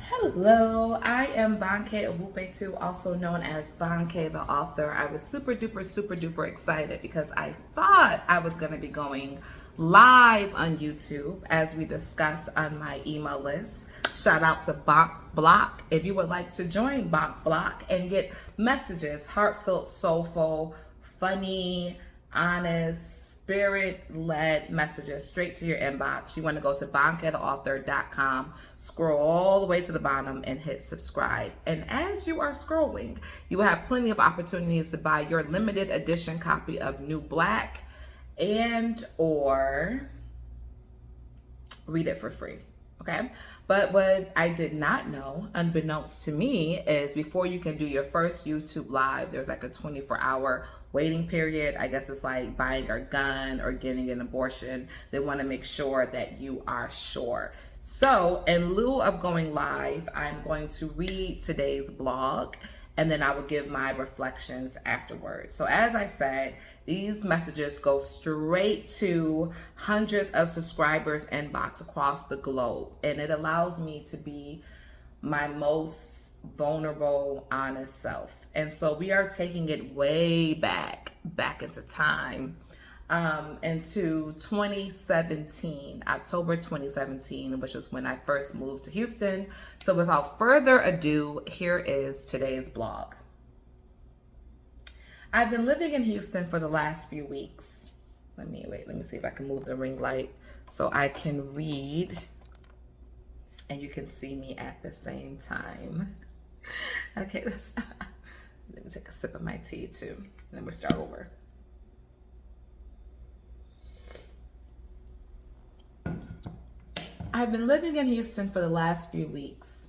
Hello, I am Banke Owupetu, also known as Banke the author. I was super duper excited because I thought I was going to be going live on YouTube as we discuss on my email list. Shout out to Bonk Block if you would like to join Bonk Block and get messages, heartfelt, soulful, funny, honest, spirit-led messages straight to your inbox. You want to go to bonketheauthor.com, scroll all the way to the bottom and hit subscribe. And as you are scrolling, you will have plenty of opportunities to buy your limited edition copy of New Black and or read it for free. Okay. But what I did not know, unbeknownst to me, is before you can do your first YouTube live, there's like a 24-hour waiting period. I guess it's like buying a gun or getting an abortion. They want to make sure that you are sure. So in lieu of going live, I'm going to read today's blog and then I will give my reflections afterwards. So as I said, these messages go straight to hundreds of subscribers' inbox across the globe, and it allows me to be my most vulnerable, honest self. And so we are taking it way back into time, into 2017, October 2017, which was when I first moved to Houston. So without further ado, here is today's blog. I've been living in Houston for the last few weeks. Let me see if I can move the ring light so I can read and you can see me at the same time. Okay, let me take a sip of my tea too, and then we'll start over. I've been living in Houston for the last few weeks.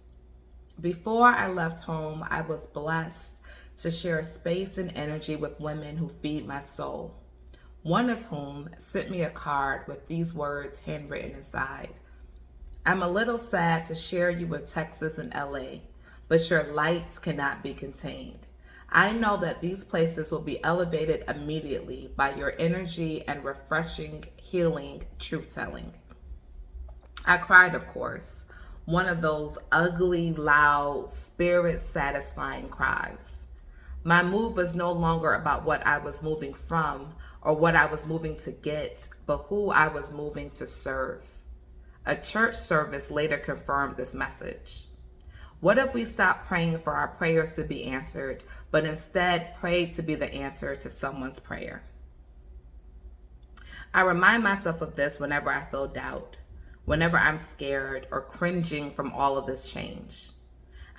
Before I left home, I was blessed to share space and energy with women who feed my soul. One of whom sent me a card with these words handwritten inside. I'm a little sad to share you with Texas and LA, but your lights cannot be contained. I know that these places will be elevated immediately by your energy and refreshing, healing, truth-telling. I cried, of course, one of those ugly, loud, spirit-satisfying cries. My move was no longer about what I was moving from or what I was moving to get, but who I was moving to serve. A church service later confirmed this message. What if we stopped praying for our prayers to be answered, but instead prayed to be the answer to someone's prayer? I remind myself of this whenever I feel doubt, whenever I'm scared or cringing from all of this change.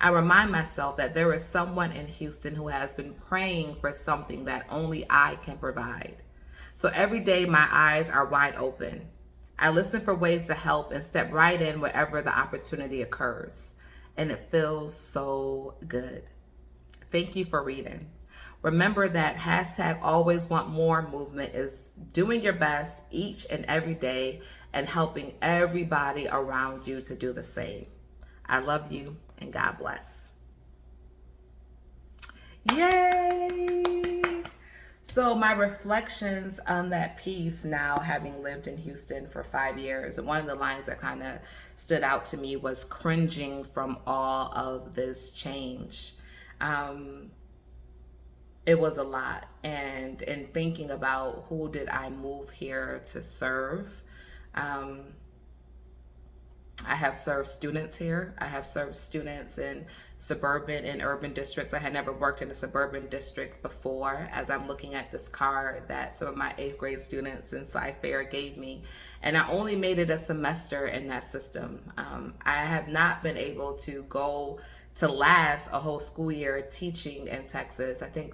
I remind myself that there is someone in Houston who has been praying for something that only I can provide. So every day my eyes are wide open. I listen for ways to help and step right in wherever the opportunity occurs. And it feels so good. Thank you for reading. Remember that hashtag always want more movement is doing your best each and every day and helping everybody around you to do the same. I love you and God bless. Yay! So my reflections on that piece now, having lived in Houston for 5 years, and one of the lines that kind of stood out to me was cringing from all of this change. It was a lot. And in thinking about who did I move here to serve, I have served students here. I have served students in suburban and urban districts. I had never worked in a suburban district before, as I'm looking at this card that some of my 8th grade students in Sci-Fair gave me. And I only made it a semester in that system. I have not been able to go to last a whole school year teaching in Texas. I think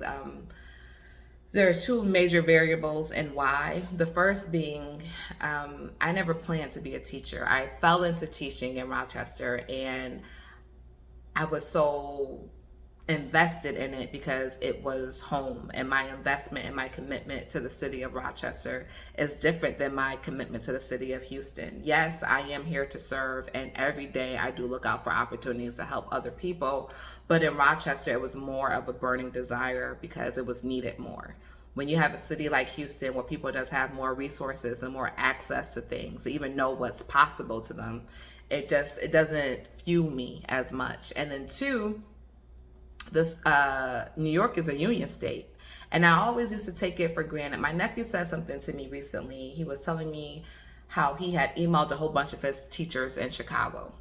there are two major variables in why. The first being, I never planned to be a teacher. I fell into teaching in Rochester, and I was so invested in it because it was home, and my investment and my commitment to the city of Rochester is different than my commitment to the city of Houston. Yes, I am here to serve, and every day I do look out for opportunities to help other people, but in Rochester it was more of a burning desire because it was needed more. When you have a city like Houston where people just have more resources and more access to things, to even know what's possible to them, it doesn't fuel me as much. And then two, this New York is a union state. And I always used to take it for granted. My nephew said something to me recently. He was telling me how he had emailed a whole bunch of his teachers in Chicago,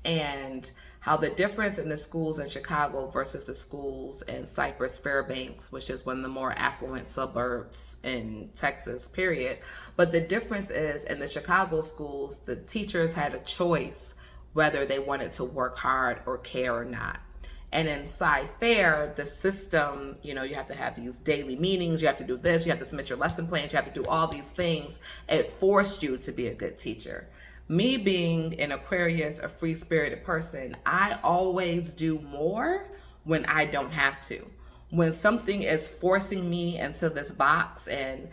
and how the difference in the schools in Chicago versus the schools in Cypress, Fairbanks, which is one of the more affluent suburbs in Texas, period. But the difference is in the Chicago schools, the teachers had a choice whether they wanted to work hard or care or not. And in Sci-Fair, the system, you have to have these daily meetings, you have to do this, you have to submit your lesson plans, you have to do all these things. It forced you to be a good teacher. Me being an Aquarius, a free-spirited person, I always do more when I don't have to. When something is forcing me into this box and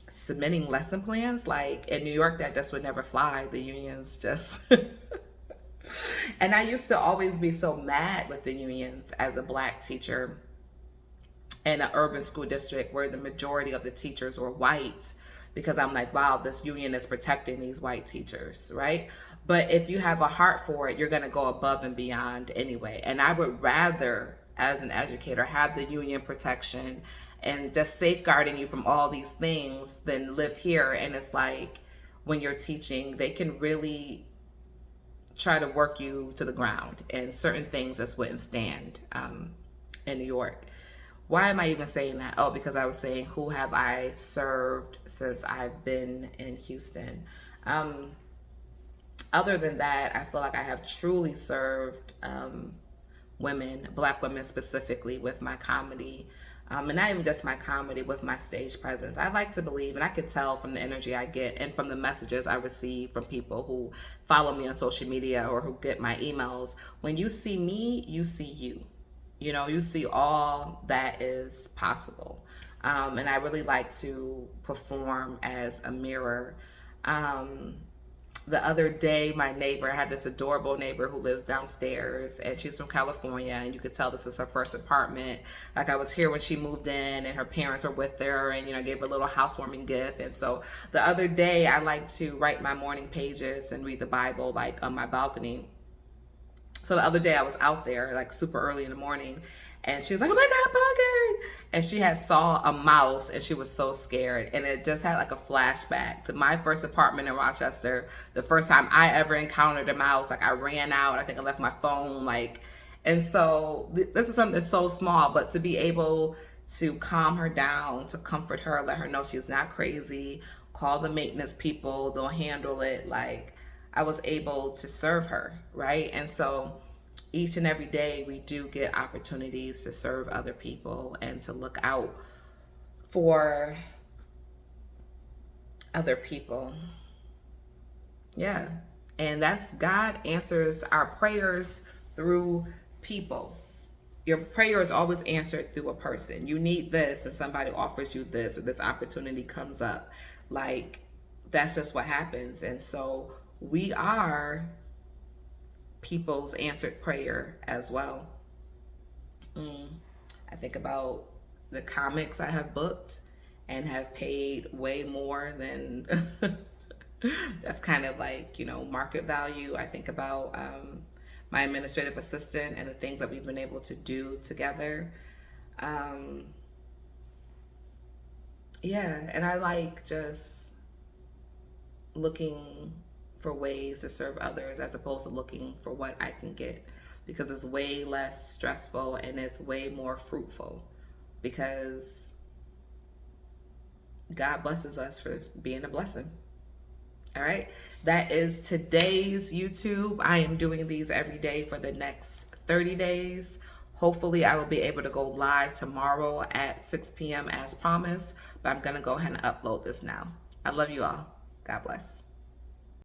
submitting lesson plans, like in New York, that just would never fly. The unions just... And I used to always be so mad with the unions as a Black teacher in an urban school district where the majority of the teachers were white, because I'm like, wow, this union is protecting these white teachers, right? But if you have a heart for it, you're going to go above and beyond anyway. And I would rather, as an educator, have the union protection and just safeguarding you from all these things than live here. And it's like, when you're teaching, they can really try to work you to the ground, and certain things just wouldn't stand in New York. Why am I even saying that? Oh, because I was saying, who have I served since I've been in Houston? Other than that, I feel like I have truly served women, Black women specifically, with my comedy. And not even just my comedy, with my stage presence. I like to believe, and I could tell from the energy I get and from the messages I receive from people who follow me on social media or who get my emails, when you see me, you see you. You see all that is possible. And I really like to perform as a mirror. The other day, my neighbor, I had this adorable neighbor who lives downstairs, and she's from California, and you could tell this is her first apartment. Like, I was here when she moved in, and her parents are with her, and gave her a little housewarming gift. And so the other day, I like to write my morning pages and read the Bible, like, on my balcony. So the other day, I was out there, like, super early in the morning, and she was like, oh my God, Buggy! And she had saw a mouse, and she was so scared. And it just had like a flashback to my first apartment in Rochester. The first time I ever encountered a mouse, like, I ran out. I think I left my phone, and so this is something that's so small, but to be able to calm her down, to comfort her, let her know she's not crazy, call the maintenance people, they'll handle it. Like, I was able to serve her, right? And so each and every day we do get opportunities to serve other people and to look out for other people. Yeah. And that's, God answers our prayers through people. Your prayer is always answered through a person. You need this, and somebody offers you this, or this opportunity comes up. Like, that's just what happens. And so we are people's answered prayer as well. I think about the comics I have booked and have paid way more than that's kind of like, market value. I think about my administrative assistant and the things that we've been able to do together. Yeah, and I like just looking for ways to serve others as opposed to looking for what I can get, because it's way less stressful and it's way more fruitful, because God blesses us for being a blessing. All right, that is today's YouTube. I am doing these every day for the next 30 days. Hopefully I will be able to go live tomorrow at 6 p.m. as promised, but I'm gonna go ahead and upload this now. I love you all. God bless.